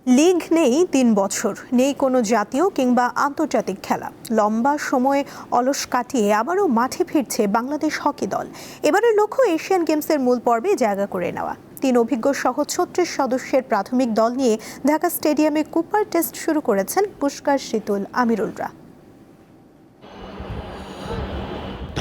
League নেই ৩ বছর, নেই কোনো জাতীয় কিংবা আন্তর্জাতিক খেলা। লম্বা সময় অলস কাটিয়ে আবারও মাঠে ফিরছে বাংলাদেশ হকি দল। এবারের লক্ষ্য এশিয়ান গেমসের মূল পর্বে জায়গা করে নেওয়া। ৩ অভিজ্ঞ সহ ৩৬ সদস্যের প্রাথমিক দল নিয়ে ঢাকা স্টেডিয়ামে কুপার টেস্ট শুরু করেছেন পুষ্কার, শীতুল, আমিরুলরা।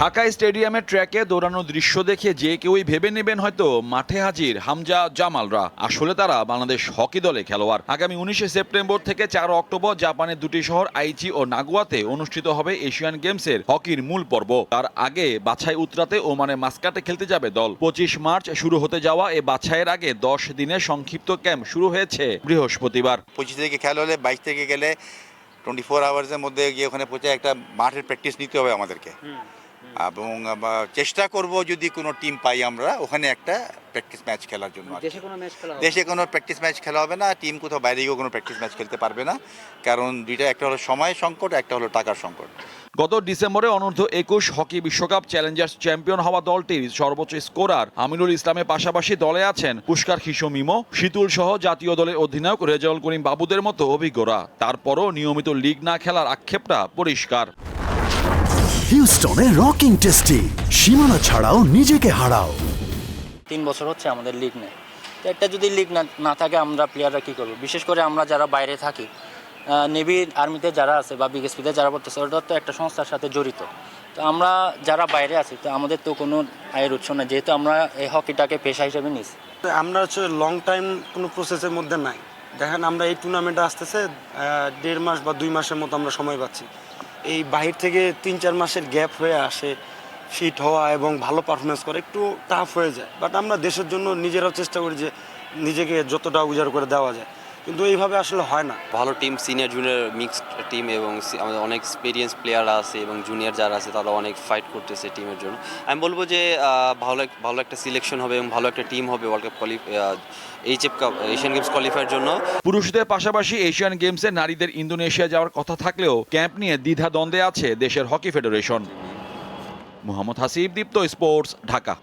ঢাকা স্টেডিয়ামের ট্র্যাকে দৌড়ানোর দৃশ্য দেখে যে কেউই ভেবে নেবেন হয়তো মাঠে হাজির হামজা, জামালরা। আসলে তারা বাংলাদেশ হকি দলে খেলোয়াড়। আগামী ১৯ সেপ্টেম্বর থেকে ৪ অক্টোবর জাপানের দুটি শহর আইচি ও নাগোয়াতে অনুষ্ঠিত হবে এশিয়ান গেমসের হকির মূল পর্ব। তার আগে বাছাই উতরাতে ওমানে মাস্কাটে খেলতে যাবে দল। ২৫ মার্চ শুরু হতে যাওয়া এ বাছাইয়ের আগে ১০ দিনের সংক্ষিপ্ত ক্যাম্প শুরু হয়েছে বৃহস্পতিবার। ২৫ থেকে খেলা হলে ২২ থেকে গেলে 24 আওয়ার্সের মধ্যে গিয়ে ওখানে পৌঁছে একটা মাঠের প্র্যাকটিস নিতে হবে আমাদেরকে, এবং চেষ্টা করব যদি কোনো টিম পাই আমরা ওখানে একটা প্র্যাকটিস ম্যাচ খেলার জন্য। দেশে কোনো প্র্যাকটিস ম্যাচ খেলা হবে না, টিম কোথাও বাইরে গিয়েও কোনো প্র্যাকটিস ম্যাচ খেলতে পারবে না, কারণ দুইটা, একটা হলো সময় সংকট, একটা হলো টাকার সংকট। গত ডিসেম্বরে অনূর্ধ্ব ২১ হকি বিশ্বকাপ চ্যালেঞ্জার্স চ্যাম্পিয়ন হওয়া দলটির সর্বোচ্চ স্কোরার আমিনুল ইসলামের পাশাপাশি দলে আছেন পুষ্কার, খিশো, মিমো, শীতুল সহ জাতীয় দলের অধিনায়ক রেজাউল করিম বাবুদের মতো অভিজ্ঞরা। তারপরও নিয়মিত লিগ না খেলার আক্ষেপটা পরিষ্কার। হিউস্টনে রকিং টেস্টি, সীমানা ছাড়াও নিজেকে হারাও। ৩ বছর হচ্ছে আমাদের লিগ নেই, তো একটা যদি লিগ না থাকে আমরা প্লেয়াররা কী করবো? বিশেষ করে আমরা যারা বাইরে থাকি, নেভি, আর্মিতে যারা আছে বা বিএসপিতে যারা পড়তেছে, ওটা তো একটা সংস্থার সাথে জড়িত। তো আমরা যারা বাইরে আছি, তো আমাদের তো কোনো আয়ের উৎস না, যেহেতু আমরা এই হকিটাকে পেশা হিসেবে নিছি। আমরা হচ্ছে লং টাইম কোনো প্রসেসের মধ্যে নাই। দেখেন আমরা এই টুর্নামেন্টে আসতেছে ১.৫ মাস বা ২ মাসের মতো আমরা সময় পাচ্ছি। এই বাহির থেকে ৩-৪ মাসের গ্যাপ হয়ে আসে, ফিট হওয়া এবং ভালো পারফরমেন্স করা একটু টাফ হয়ে যায়। বাট আমরা দেশের জন্য নিজেরাও চেষ্টা করি যে নিজেকে যতটা উজাড় করে দেওয়া যায়, কিন্তু এইভাবে আসলে হয় না। ভালো team, senior junior mixed team, এবং আমাদের অনেক এক্সপিরিয়েন্স প্লেয়ার আছে এবং জুনিয়র যারা আছে তারা অনেক ফাইট করতেছে টিমের জন্য। আমি বলবো যে ভালো একটা সিলেকশন হবে এবং ভালো একটা টিম হবে world cup Asian games qualifier জন্য। পুরুষদের পাশাপাশি এশিয়ান গেমসে নারীদের ইন্দোনেশিয়া যাওয়ার কথা থাকলেও ক্যাম্প নিয়ে দ্বিধা দ্বন্দ্বে আছে দেশের হকি ফেডারেশন। মোহাম্মদ হাসিব, দীপ্ত স্পোর্টস, ঢাকা।